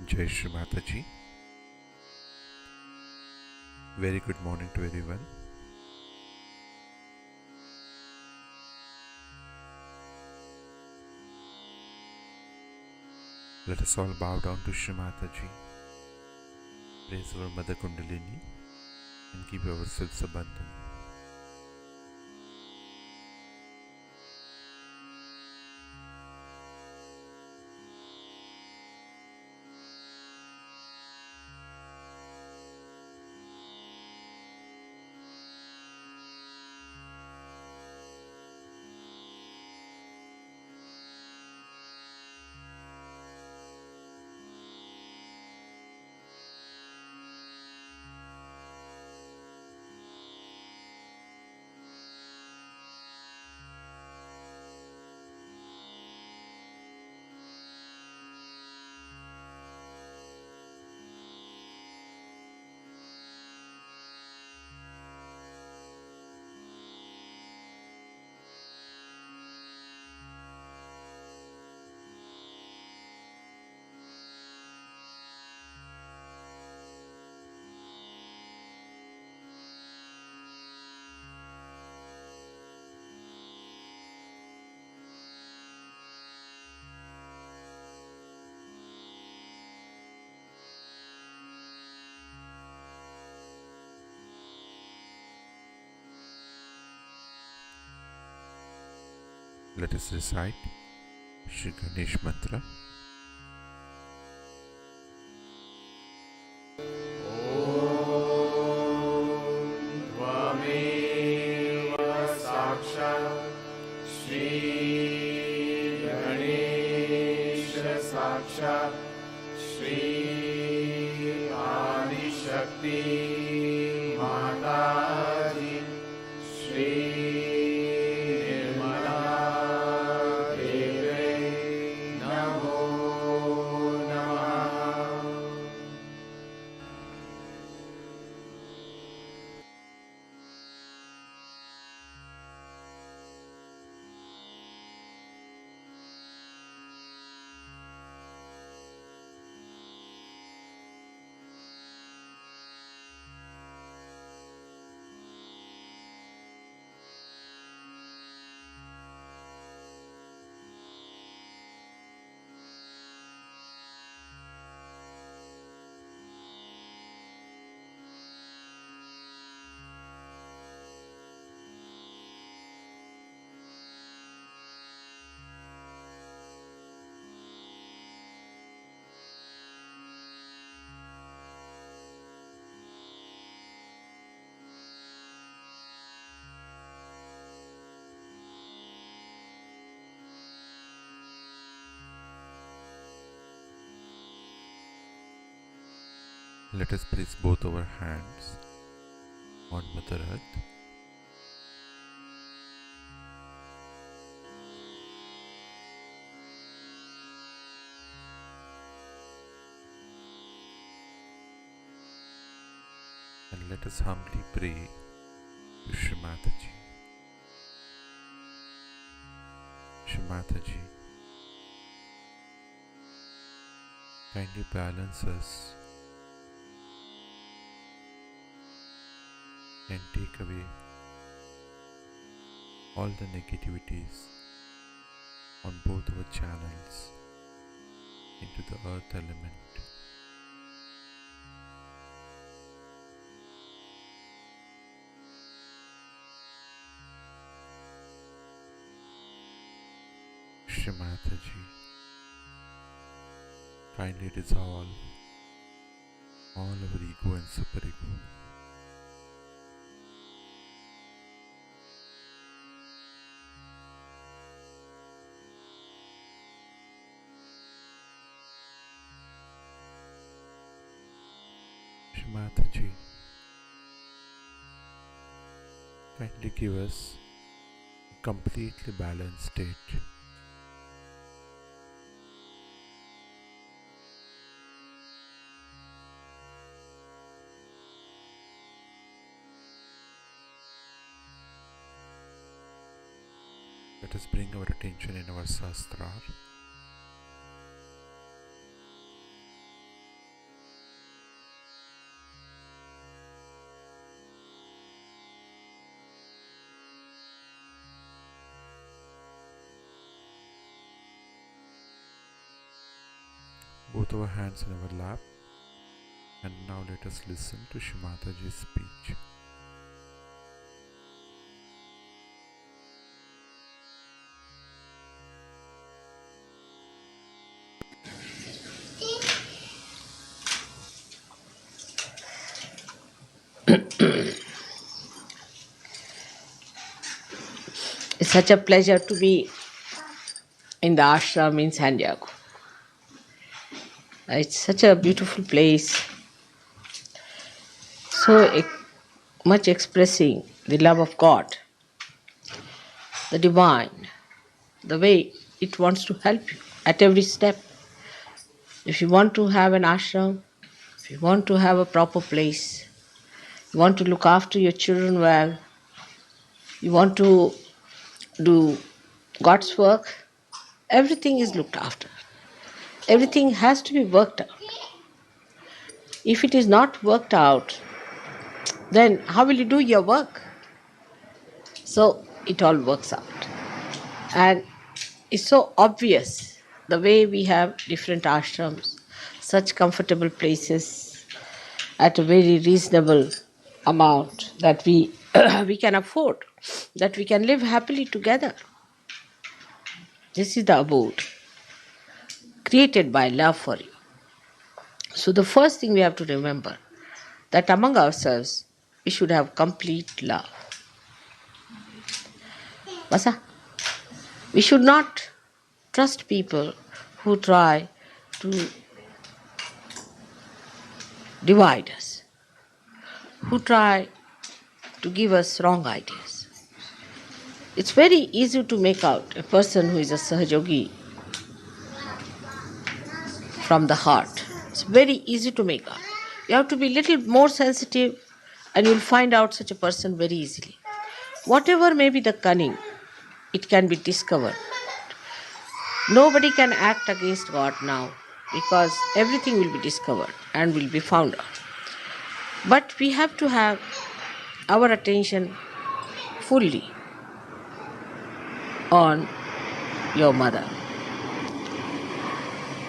Jai Shri Mataji. Very good morning to everyone. Let us all bow down to Shri Mataji, praise our Mother Kundalini and keep ourselves abundant. Let us recite Shri Ganesh Mantra. साक्षात् श्री आदिशक्ति माताजी श्री निर्मला देवे नमो नमः। Let us place both our hands on Mother Earth. And let us humbly pray to Shri Mataji. Shri Mataji, kindly balance us and take away all the negativities on both our channels into the earth element. Shri Mataji, kindly dissolve all our ego and superego. Shri Mataji, kindly give us a completely balanced state. Let us bring our attention in our Sahasrara both our hands in our lap, and now let us listen to Shri Mataji's speech. It's such a pleasure to be in the ashram in San Diego. It's such a beautiful place, so much expressing the love of God, the divine, the way it wants to help you at every step. If you want to have an ashram, if you want to have a proper place, you want to look after your children well, you want to do God's work, everything is looked after. Everything has to be worked out. If it is not worked out, then how will you do your work? So it all works out. And it's so obvious the way we have different ashrams, such comfortable places at a very reasonable amount that we we can afford, that we can live happily together. This is the abode created by love for you. So the first thing we have to remember that among ourselves we should have complete love. Basa? We should not trust people who try to divide us, who try to give us wrong ideas. It's very easy to make out a person who is a Sahajogi from the heart. It's very easy to make out. You have to be a little more sensitive and you'll find out such a person very easily. Whatever may be the cunning, it can be discovered. Nobody can act against God now because everything will be discovered and will be found out. But we have to have our attention fully on your mother.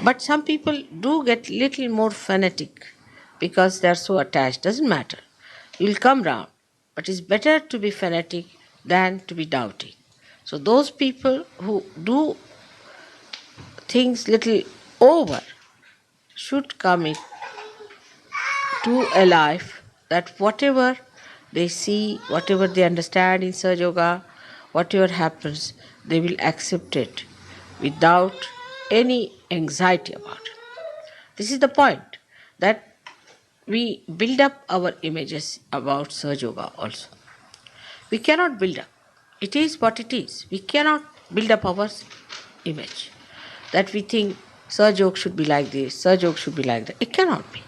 But some people do get little more fanatic because they are so attached. Doesn't matter. You'll come round. But it's better to be fanatic than to be doubting. So those people who do things little over should commit to a life that whatever they see, whatever they understand in Sahaja Yoga, whatever happens, they will accept it without any anxiety about it. This is the point, that we build up our images about Sahaja Yoga also. We cannot build up. It is what it is. We cannot build up our image. That we think Sahaja Yoga should be like this, Sahaja Yoga should be like that. It cannot be.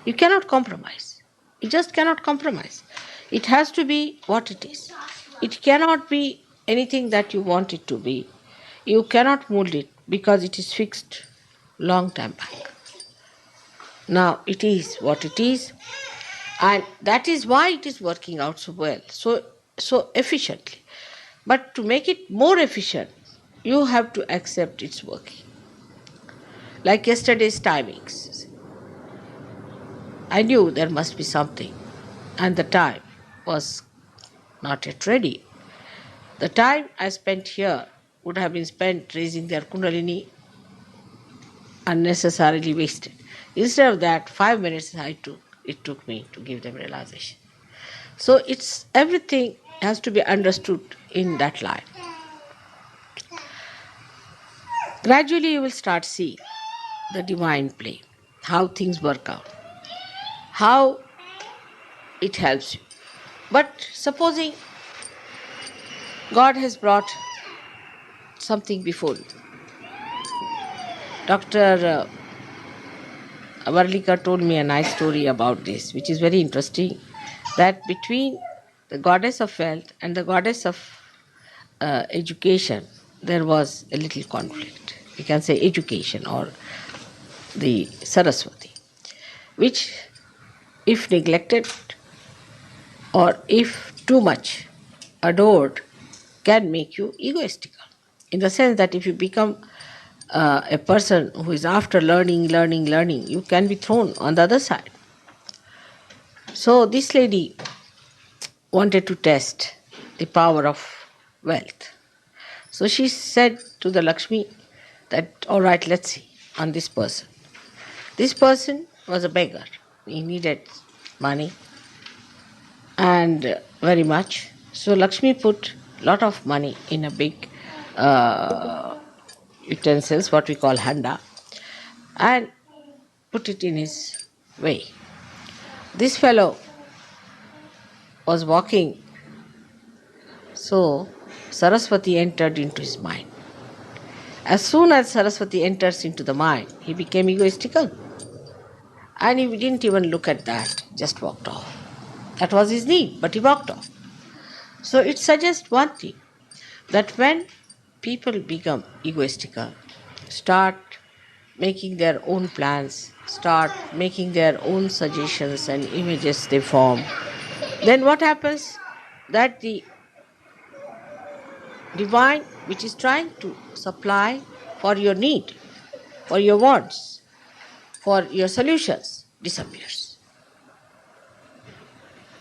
You cannot compromise. You just cannot compromise. It has to be what it is. It cannot be anything that you want it to be. You cannot mold it because it is fixed long time back. Now it is what it is, and that is why it is working out so well, so efficiently. But to make it more efficient, you have to accept its working. Like yesterday's timings, I knew there must be something, and the time was not yet ready. The time I spent here would have been spent raising their Kundalini, unnecessarily wasted. Instead of that, 5 minutes it took me to give them realization. So it's everything has to be understood in that light. Gradually you will start seeing the divine play, how things work out, how it helps you. But supposing God has brought something before you. Dr. Varlika told me a nice story about this, which is very interesting, that between the goddess of wealth and the goddess of education, there was a little conflict. You can say education or the Saraswati, which if neglected or if too much adored can make you egoistical. In the sense that if you become a person who is after learning, you can be thrown on the other side. So this lady wanted to test the power of wealth. So she said to the Lakshmi that, all right, let's see on this person. This person was a beggar. He needed money and very much. So Lakshmi put lot of money in a big utensils, what we call handa, and put it in his way. This fellow was walking, so Saraswati entered into his mind. As soon as Saraswati enters into the mind, he became egoistical. And he didn't even look at that, just walked off. That was his need, but he walked off. So it suggests one thing, that when people become egoistical, start making their own plans, start making their own suggestions and images they form, then what happens? That the divine, which is trying to supply for your need, for your wants, for your solutions, disappears.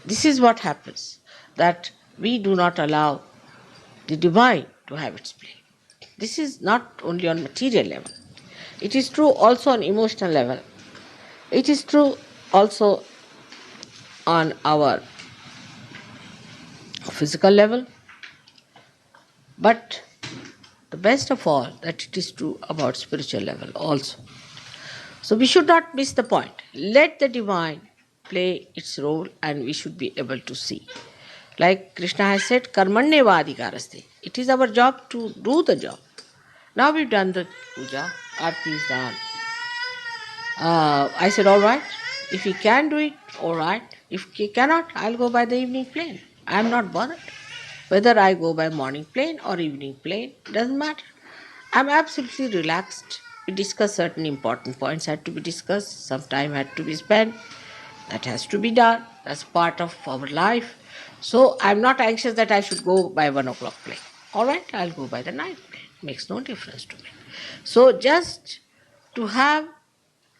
This is what happens, that we do not allow the divine to have its play. This is not only on material level. It is true also on emotional level. It is true also on our physical level. But the best of all, that it is true about spiritual level also. So we should not miss the point. Let the divine play its role and we should be able to see. Like Krishna has said, karmanyeva adhikaraste. It is our job to do the job. Now we've done the puja, aarti is done. I said, all right, if he can do it, all right. If he cannot, I'll go by the evening plane. I'm not bothered. Whether I go by morning plane or evening plane, doesn't matter. I'm absolutely relaxed. We discuss certain important points had to be discussed, some time had to be spent. That has to be done. That's part of our life. So I'm not anxious that I should go by 1 o'clock plane. All right, I'll go by the night plane. Makes no difference to me. So just to have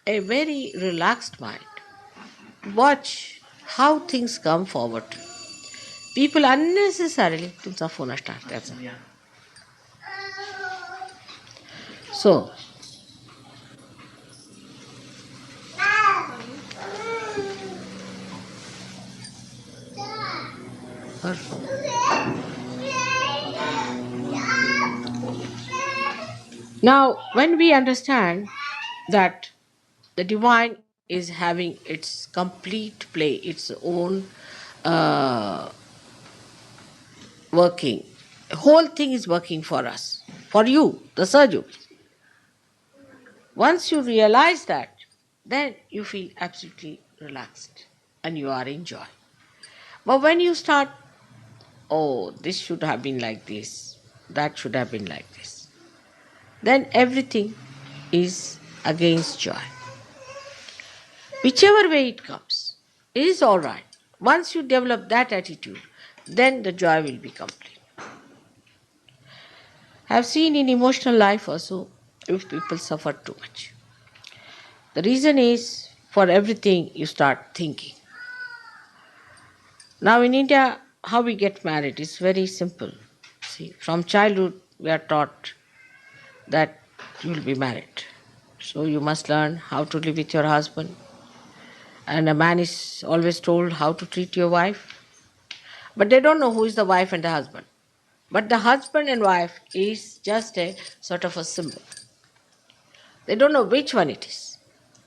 a very relaxed mind, watch how things come forward. People unnecessarily तुमचा phone start त्याचा. So now when we understand that the divine is having its complete play, its own working, the whole thing is working for us, for you, the Sarju. Once you realize that, then you feel absolutely relaxed and you are in joy. But when you start, oh, this should have been like this, that should have been like this, then everything is against joy. Whichever way it comes, it is all right. Once you develop that attitude, then the joy will be complete. I have seen in emotional life also, if people suffer too much. The reason is, for everything you start thinking. Now in India, how we get married is very simple. See, from childhood we are taught that you will be married. So you must learn how to live with your husband. And a man is always told how to treat your wife. But they don't know who is the wife and the husband. But the husband and wife is just a sort of a symbol. They don't know which one it is.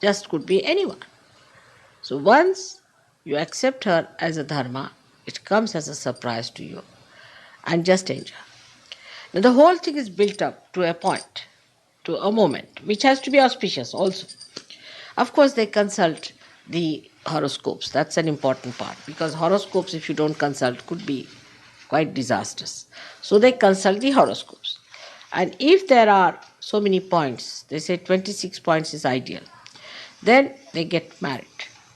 Just could be anyone. So once you accept her as a dharma, it comes as a surprise to you. And just enjoy. Now the whole thing is built up to a point, to a moment, which has to be auspicious also. Of course, they consult the horoscopes. That's an important part, because horoscopes, if you don't consult, could be quite disastrous. So they consult the horoscopes. And if there are so many points, they say 26 points is ideal, then they get married.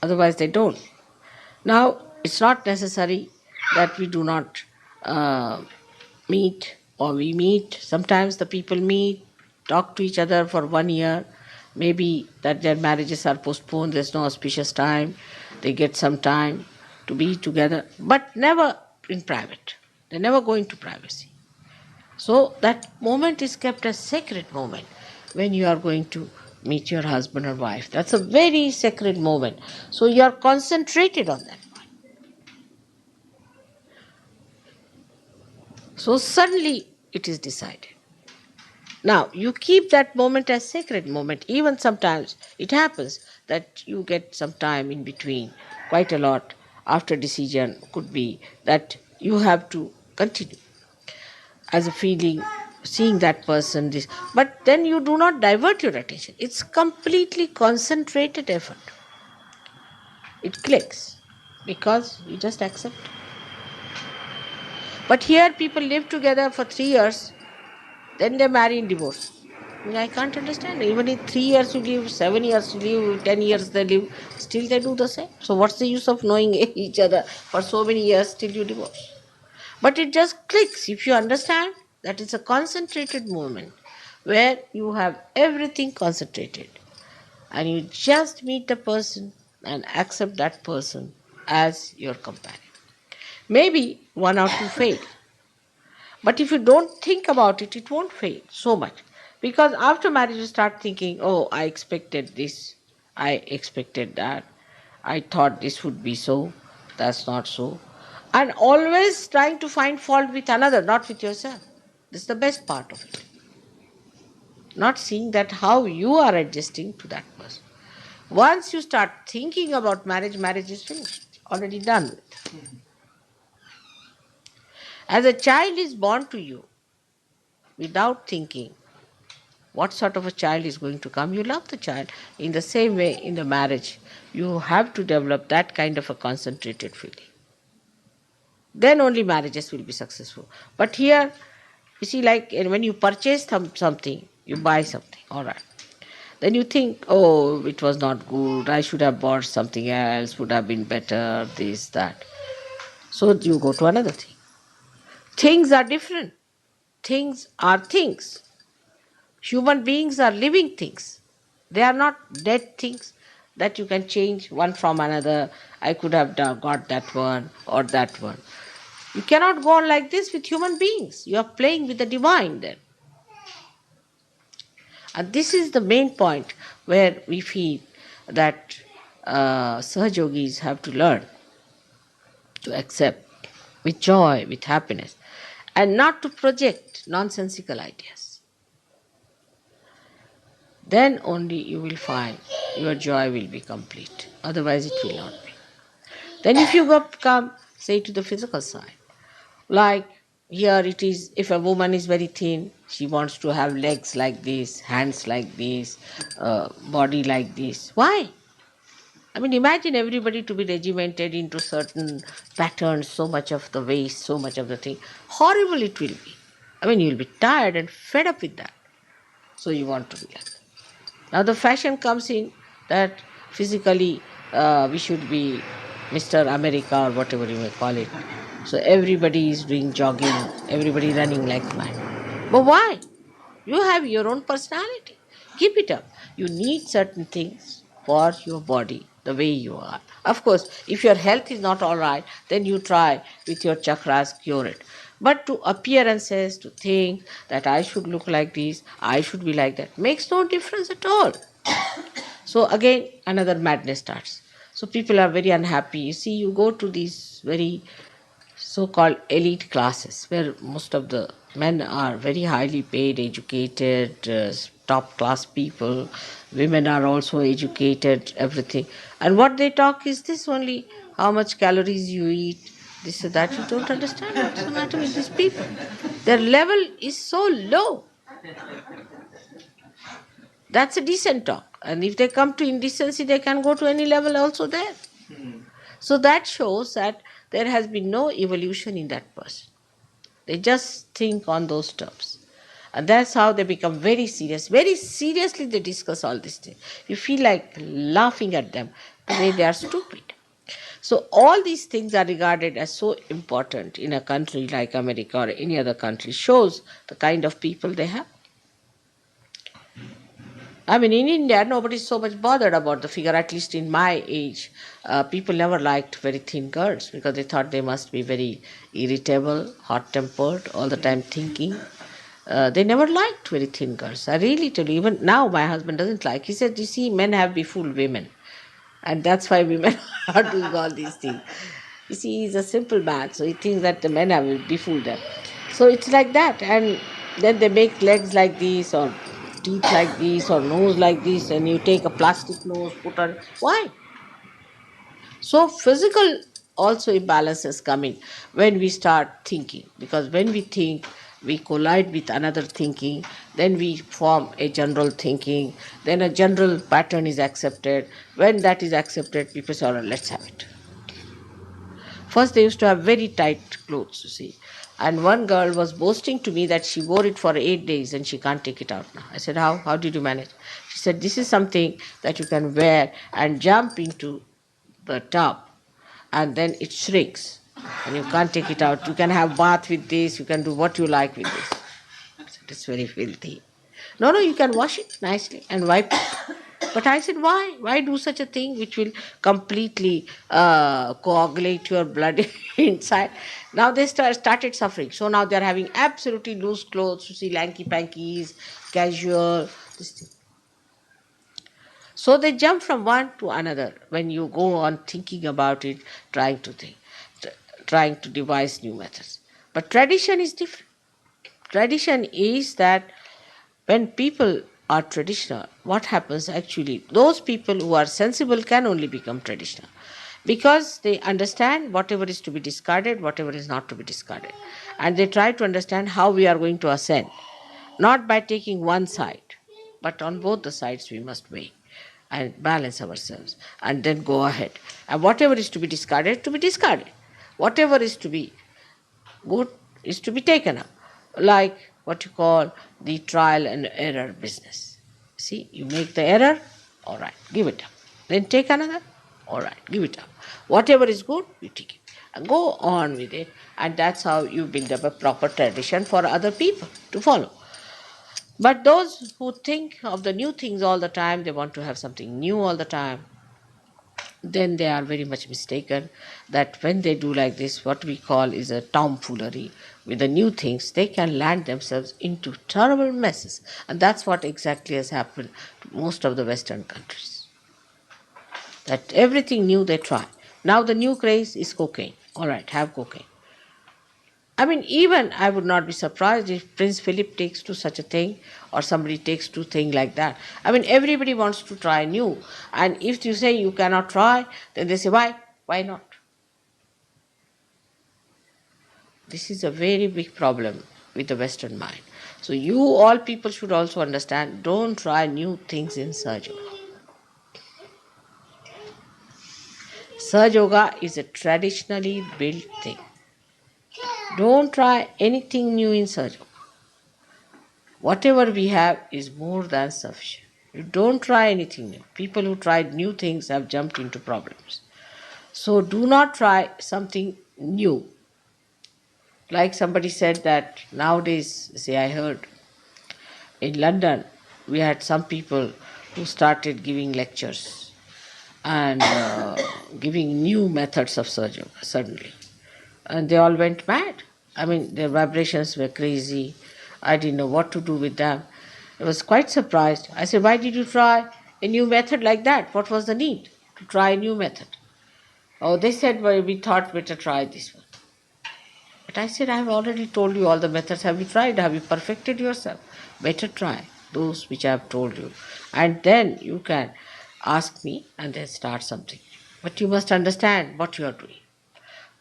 Otherwise, they don't. Now, it's not necessary that we do not meet, or we meet. Sometimes the people meet, talk to each other for 1 year, maybe that their marriages are postponed, there's no auspicious time, they get some time to be together, but never in private. They never go into privacy. So that moment is kept as sacred moment when you are going to meet your husband or wife. That's a very sacred moment. So you are concentrated on that point. So suddenly it is decided. Now you keep that moment as sacred moment. Even sometimes it happens that you get some time in between, quite a lot after decision could be that you have to continue as a feeling, seeing that person, this. But then you do not divert your attention. It's completely concentrated effort. It clicks because you just accept. But here people live together for 3 years, then they marry and divorce. I can't understand. Even in 3 years you live, 7 years you live, 10 years they live, still they do the same. So what's the use of knowing each other for so many years till you divorce? But it just clicks if you understand that it's a concentrated moment where you have everything concentrated and you just meet the person and accept that person as your companion. Maybe one or two fail, but if you don't think about it, it won't fail so much. Because after marriage, you start thinking, oh, I expected this, I expected that, I thought this would be so, that's not so. And always trying to find fault with another, not with yourself. This is the best part of it. Not seeing that how you are adjusting to that person. Once you start thinking about marriage, marriage is finished, already done with. As a child is born to you, without thinking what sort of a child is going to come, you love the child. In the same way, in the marriage, you have to develop that kind of a concentrated feeling. Then only marriages will be successful. But here, you see, like when you purchase something, you buy something, all right. Then you think, oh, it was not good, I should have bought something else, would have been better, this, that. So you go to another thing. Things are different. Things are things. Human beings are living things. They are not dead things that you can change one from another. I could have got that one or that one. You cannot go on like this with human beings. You are playing with the divine then. And this is the main point where we feel that Sahajogis have to learn to accept with joy, with happiness, and not to project nonsensical ideas. Then only you will find your joy will be complete. Otherwise it will not be. Then if you come, say, to the physical side, like here it is, if a woman is very thin, she wants to have legs like this, hands like this, body like this. Why? I mean, imagine everybody to be regimented into certain patterns, so much of the waist, so much of the thing. Horrible it will be. I mean, you'll be tired and fed up with that. So you want to be like that. Now the fashion comes in that physically we should be Mr. America or whatever you may call it. So everybody is doing jogging, everybody running like mad. But why? You have your own personality. Keep it up. You need certain things for your body, the way you are. Of course, if your health is not all right, then you try with your chakras, cure it. But to appearances, to think that I should look like this, I should be like that, makes no difference at all. So again, another madness starts. So people are very unhappy. You see, you go to these very so-called elite classes where most of the men are very highly paid, educated, top class people. Women are also educated, everything. And what they talk is this only, how much calories you eat, this or that. You don't understand what's the matter with these people. Their level is so low. That's a decent talk. And if they come to indecency, they can go to any level also there. So that shows that there has been no evolution in that person. They just think on those terms. And that's how they become very serious. Very seriously they discuss all these things. You feel like laughing at them the way they are stupid. So all these things are regarded as so important in a country like America or any other country. Shows the kind of people they have. I mean, in India, nobody's so much bothered about the figure, at least in my age. People never liked very thin girls because they thought they must be very irritable, hot tempered, all the time thinking. They never liked very thin girls. I really tell you, even now my husband doesn't like. He said, you see, men have befooled women. And that's why women are doing all these things. You see, he's a simple man, so he thinks that the men have befooled them. So it's like that. And then they make legs like this, or teeth like this, or nose like this, and you take a plastic nose, put on. Why? So physical also imbalances come in when we start thinking, because when we think, we collide with another thinking, then we form a general thinking, then a general pattern is accepted. When that is accepted, people say, all right, let's have it. First, they used to have very tight clothes, you see. And one girl was boasting to me that she wore it for 8 days and she can't take it out now. I said, how? How did you manage? She said, this is something that you can wear and jump into the tub, and then it shrinks and you can't take it out. You can have bath with this, you can do what you like with this. I said, it's very filthy. No, you can wash it nicely and wipe it. But I said, why? Why do such a thing which will completely coagulate your blood inside? Now they started suffering. So now they're having absolutely loose clothes, you see, lanky pankies, casual, this thing. So they jump from one to another when you go on thinking about it, trying to think, trying to devise new methods. But tradition is different. Tradition is that when people are traditional, what happens actually? Those people who are sensible can only become traditional because they understand whatever is to be discarded, whatever is not to be discarded. And they try to understand how we are going to ascend, not by taking one side, but on both the sides we must weigh and balance ourselves and then go ahead. And whatever is to be discarded, to be discarded. Whatever is to be good is to be taken up, like what you call the trial and error business. See, you make the error, all right, give it up. Then take another, all right, give it up. Whatever is good, you take it. And go on with it, and that's how you build up a proper tradition for other people to follow. But those who think of the new things all the time, they want to have something new all the time, then they are very much mistaken that when they do like this, what we call is a tomfoolery with the new things, they can land themselves into terrible messes. And that's what exactly has happened to most of the Western countries. That everything new they try. Now the new craze is cocaine. All right, have cocaine. I mean, even I would not be surprised if Prince Philip takes to such a thing or somebody takes to thing like that. I mean, everybody wants to try new. And if you say you cannot try, then they say, why? Why not? This is a very big problem with the Western mind. So you all people should also understand, don't try new things in Sahaja Yoga. Sahaja Yoga is a traditionally built thing. Don't try anything new in Sahaja Yoga. Whatever we have is more than sufficient. You don't try anything new. People who tried new things have jumped into problems. So do not try something new. Like somebody said that nowadays, say I heard in London, we had some people who started giving lectures and giving new methods of Sahaja Yoga suddenly. And they all went mad. I mean, their vibrations were crazy. I didn't know what to do with them. I was quite surprised. I said, why did you try a new method like that? What was the need to try a new method? Oh, they said, well, we thought better try this one. But I said, I have already told you all the methods. Have you tried? Have you perfected yourself? Better try those which I have told you. And then you can ask me and then start something. But you must understand what you are doing.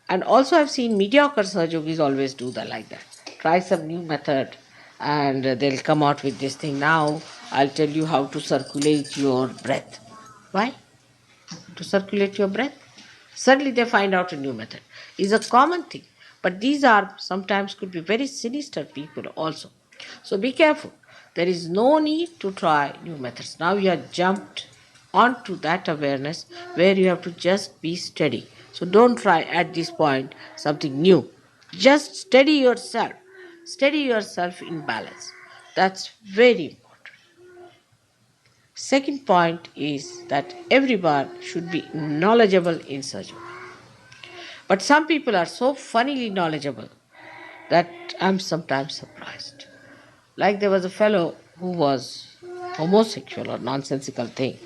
And also I've seen mediocre Sahaja Yogis always do that like that. Try some new method and they'll come out with this thing. Now I'll tell you how to circulate your breath. Why? To circulate your breath. Suddenly they find out a new method. It's a common thing. But these are sometimes could be very sinister people also. So be careful. There is no need to try new methods. Now you have jumped onto that awareness where you have to just be steady. So don't try at this point something new. Just steady yourself. Steady yourself in balance. That's very important. Second point is that everyone should be knowledgeable in Sahaja Yoga. But some people are so funnily knowledgeable that I'm sometimes surprised. Like there was a fellow who was homosexual or nonsensical thing.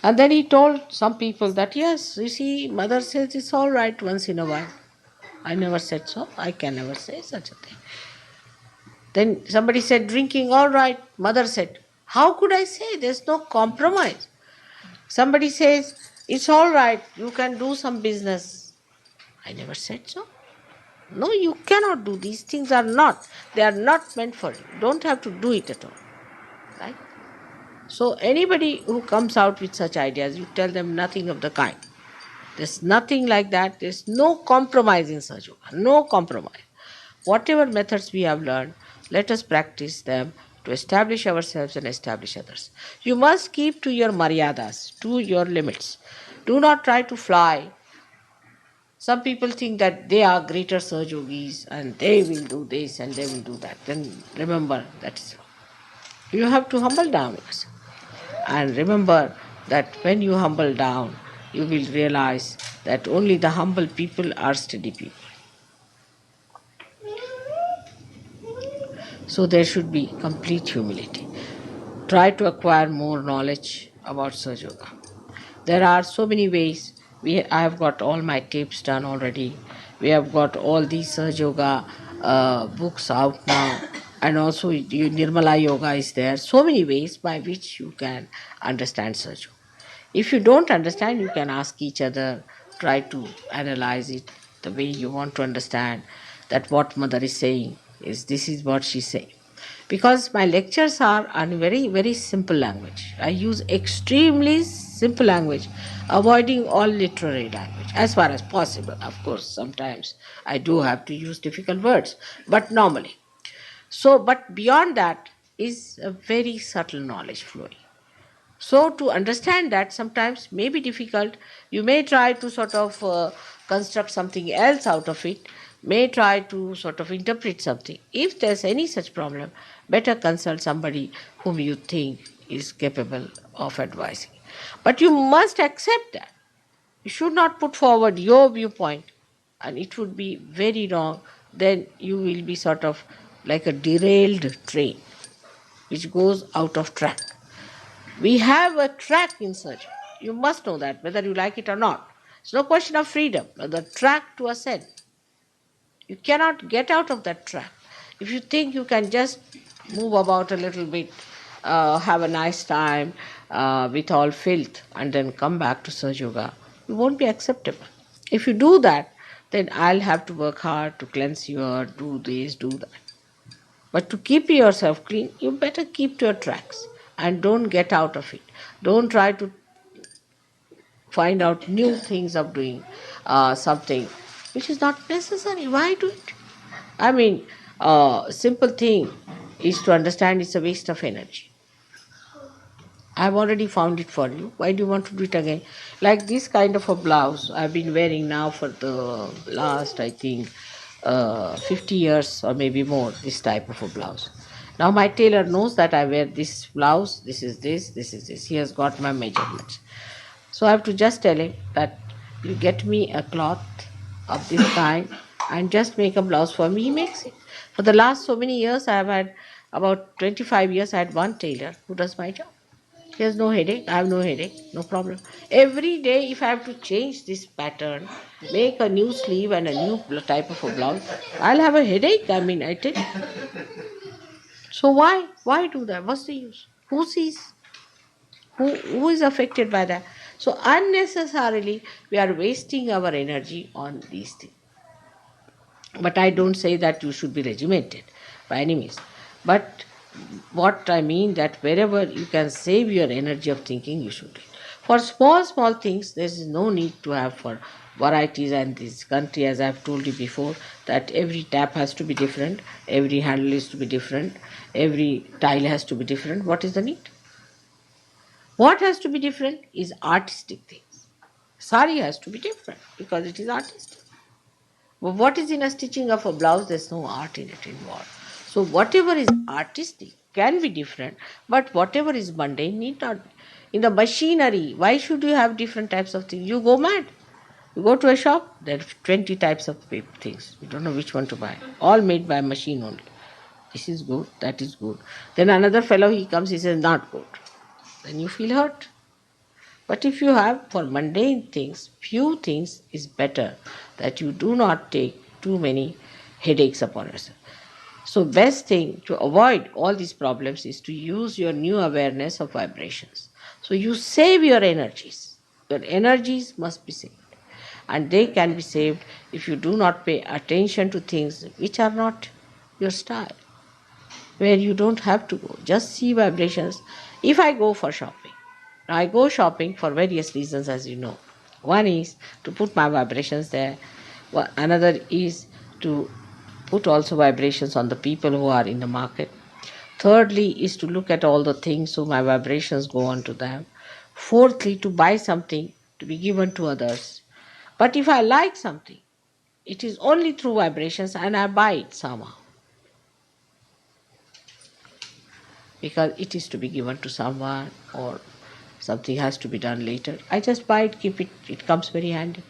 And then he told some people that, yes, you see, mother says it's all right once in a while. I never said so. I can never say such a thing. Then somebody said, drinking, all right. Mother said, how could I say? There's no compromise. Somebody says, it's all right. You can do some business. I never said so. No, you cannot do. These things are not. They are not meant for you. You don't have to do it at all. Right? So anybody who comes out with such ideas, you tell them nothing of the kind. There's nothing like that. There's no compromise in Sahaja Yoga. No compromise. Whatever methods we have learned, let us practice them to establish ourselves and establish others. You must keep to your maryadas, to your limits. Do not try to fly. Some people think that they are greater Sahaja Yogis and they will do this and they will do that. Then remember that is wrong. You have to humble down yourself. And remember that when you humble down, you will realize that only the humble people are steady people. So there should be complete humility. Try to acquire more knowledge about Sahaja Yoga. There are so many ways. I have got all my tapes done already. We have got all these Sahaja Yoga books out now. And also Nirmala Yoga is there. So many ways by which you can understand Sahaja Yoga. If you don't understand, you can ask each other, try to analyze it the way you want to understand that what mother is saying is this is what she's saying. Because my lectures are on very, very simple language. I use extremely simple language, avoiding all literary language as far as possible. Of course, sometimes I do have to use difficult words, but normally. So, but beyond that is a very subtle knowledge flowing. So, to understand that sometimes may be difficult. You may try to sort of construct something else out of it, may try to sort of interpret something. If there's any such problem, better consult somebody whom you think is capable of advising. But you must accept that. You should not put forward your viewpoint, and it would be very wrong. Then you will be sort of like a derailed train which goes out of track. We have a track in search. You must know that, whether you like it or not. It's no question of freedom, but the track to ascend. You cannot get out of that track. If you think you can just move about a little bit, have a nice time with all filth, and then come back to Sahaja Yoga, you won't be acceptable. If you do that, then I'll have to work hard to cleanse you or do this, do that. But to keep yourself clean, you better keep to your tracks and don't get out of it. Don't try to find out new things of doing something which is not necessary. Why do it? I mean, simple thing is to understand it's a waste of energy. I've already found it for you. Why do you want to do it again? Like this kind of a blouse I've been wearing now for the last, I think, 50 years or maybe more, this type of a blouse. Now my tailor knows that I wear this blouse, this is this, this is this. He has got my measurements. So I have to just tell him that you get me a cloth of this kind and just make a blouse for me. He makes it. For the last so many years, I have had about 25 years, I had one tailor who does my job. He has no headache, I have no headache, no problem. Every day, if I have to change this pattern, make a new sleeve and a new type of a blouse, I'll have a headache. I mean, I tell you. So why? Why do that? What's the use? Who sees? Who is affected by that? So unnecessarily, we are wasting our energy on these things. But I don't say that you should be regimented by any means. But what I mean that wherever you can save your energy of thinking, you should do it. For small, small things, there is no need to have for varieties. And this country, as I've told you before, that every tap has to be different, every handle is to be different, every tile has to be different. What is the need? What has to be different is artistic things. Sari has to be different because it is artistic. But what is in a stitching of a blouse? There's no art in it involved. So whatever is artistic can be different, but whatever is mundane need not. In the machinery, why should you have different types of things? You go mad. You go to a shop, there are 20 types of things. You don't know which one to buy. All made by machine only. This is good, that is good. Then another fellow, he comes, he says, not good. Then you feel hurt. But if you have for mundane things, few things is better, that you do not take too many headaches upon yourself. So best thing to avoid all these problems is to use your new awareness of vibrations. So you save your energies. Your energies must be saved. And they can be saved if you do not pay attention to things which are not your style, where you don't have to go. Just see vibrations. If I go for shopping, now I go shopping for various reasons, as you know. One is to put my vibrations there. Another is to put also vibrations on the people who are in the market. Thirdly is to look at all the things so my vibrations go on to them. Fourthly, to buy something to be given to others. But if I like something, it is only through vibrations and I buy it somehow. Because it is to be given to someone or something has to be done later. I just buy it, keep it, it comes very handy.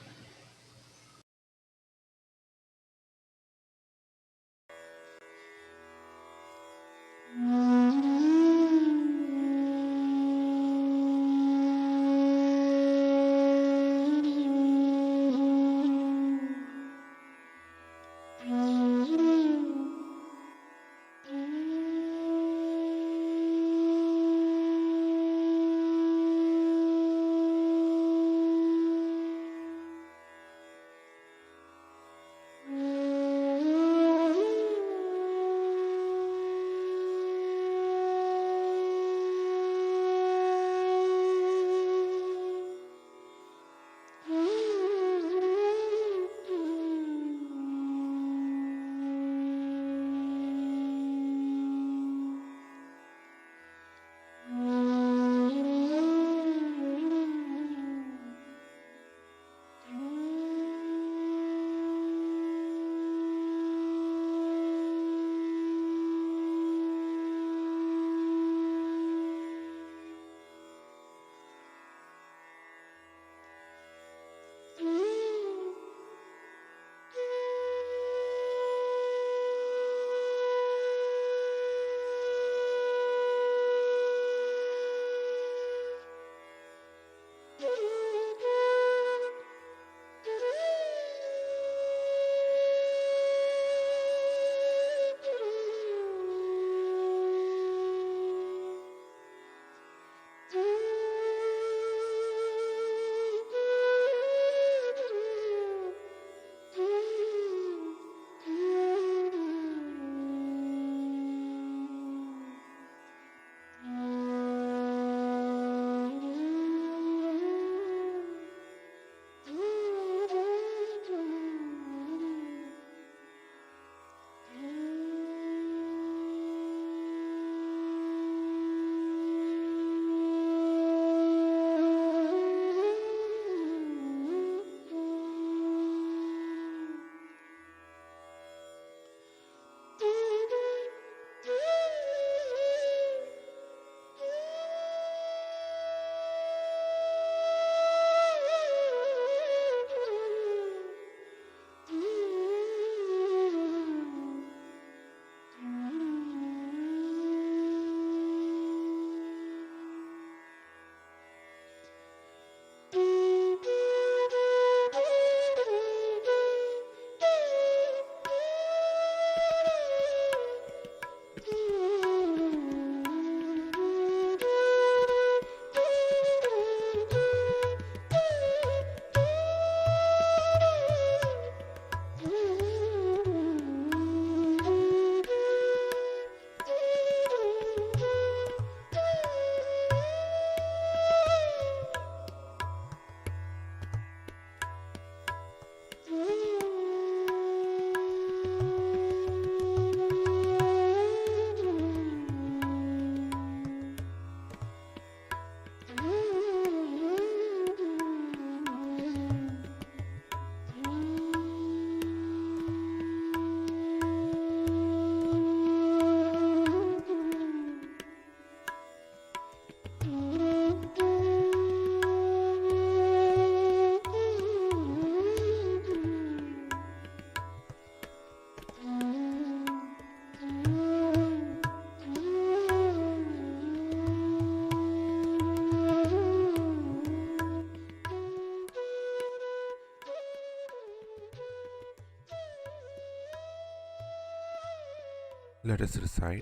Let us recite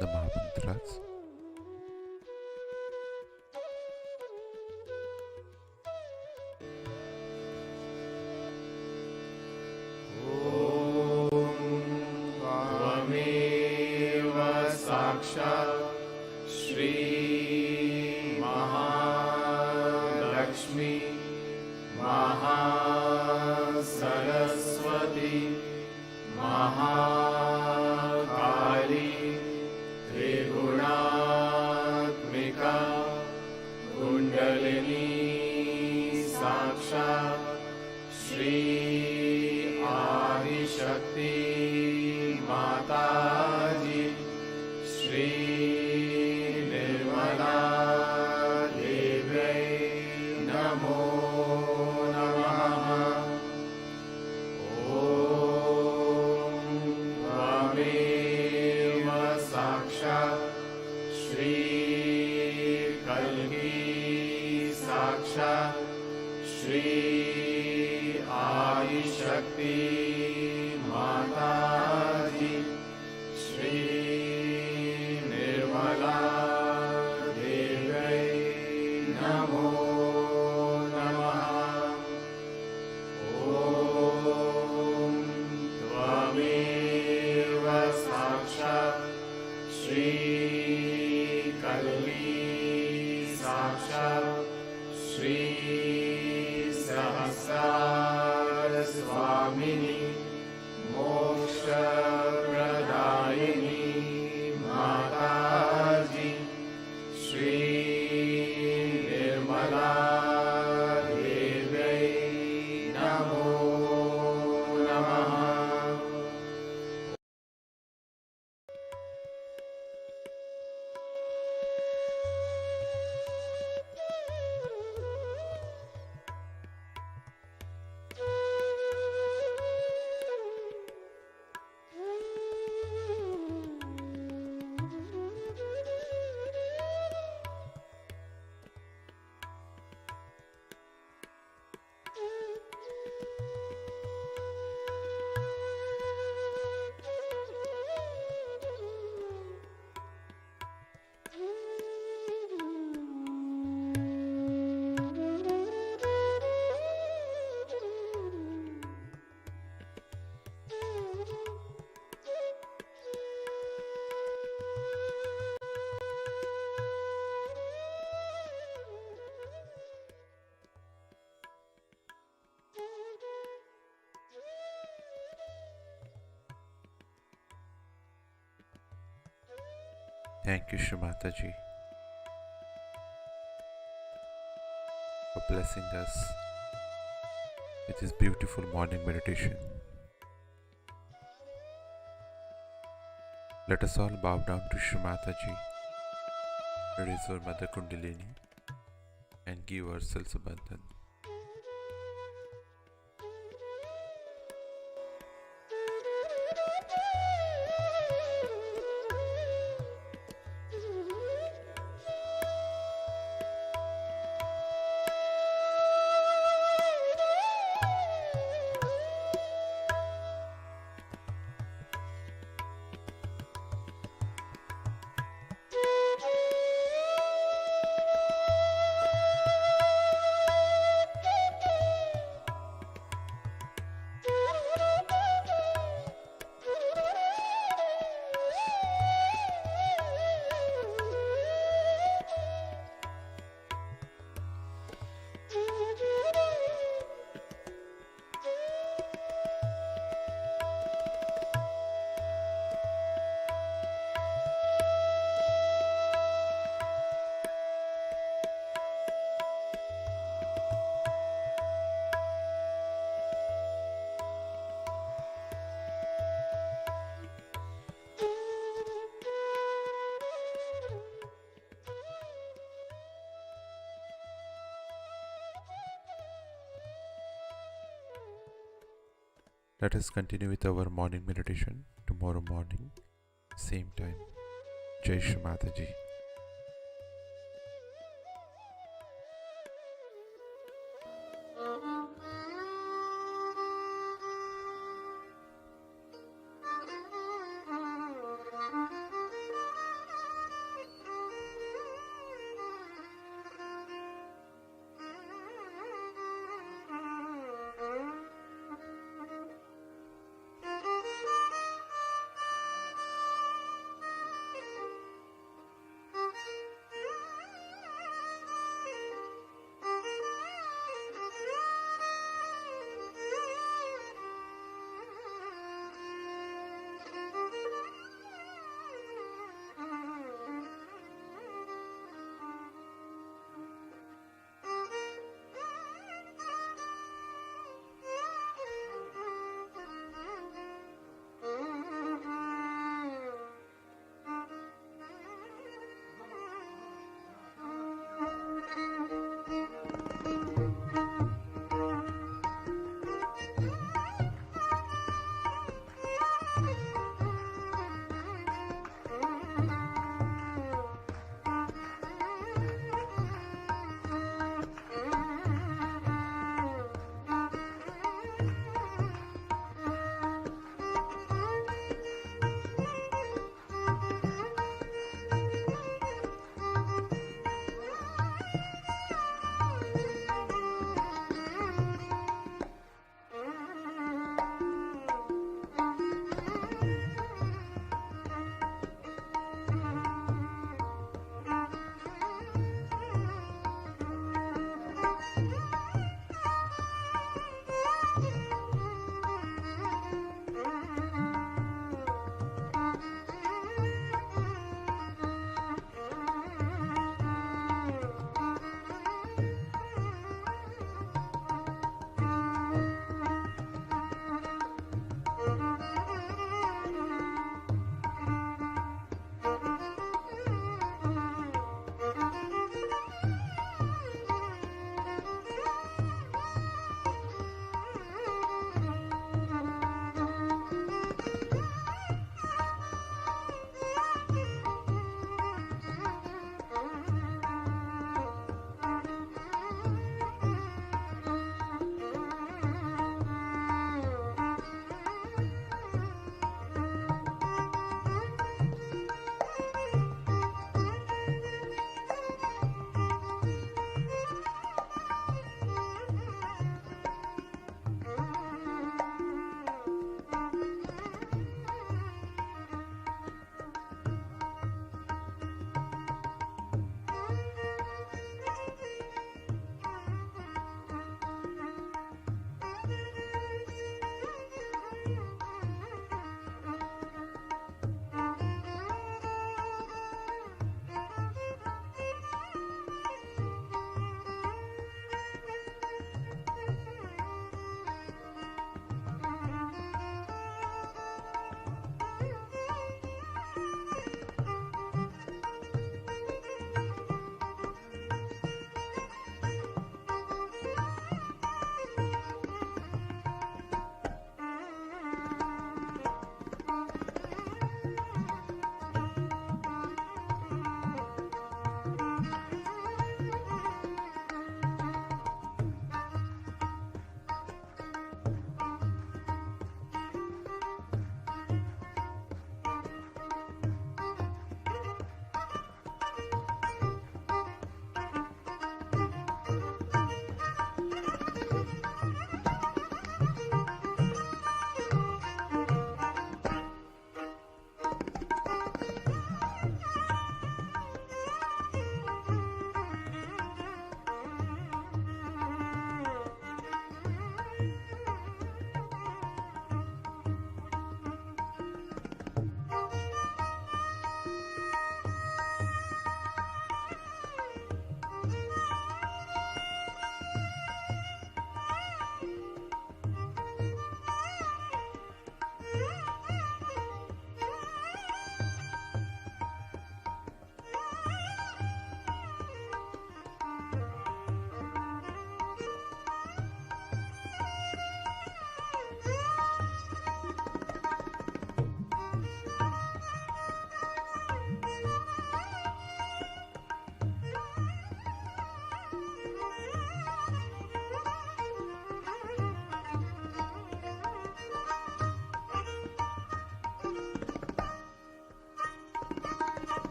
the Mahamantras. त्वमेव साक्षात् श्री महालक्ष्मी महासरस्वती महाकाली त्रिगुणात्मिका कुण्डलिनी साक्षात् श्री आदिशक्ति माताजी श्री निर्मला देव्यै नमो नमः। ॐ त्वमेव साक्षात् श्री कल्की साक्षात् श्री आदिशक्ति माताजी श्री निर्मला देव्यै नमो नमः। ॐ त्वमेव साक्षात् श्री कल्की साक्षात् श्री सहस्रार स्वामिनी मोक्षप्रदायिनी माताजी श्री निर्मला देव्यै नमो नमः। Thank you, Shri Mataji, for blessing us with this beautiful morning meditation. Let us all bow down to Shri Mataji, raise our Mother Kundalini, and give ourselves a bandhan. Let us continue with our morning meditation tomorrow morning, same time. Jai Shri Mataji.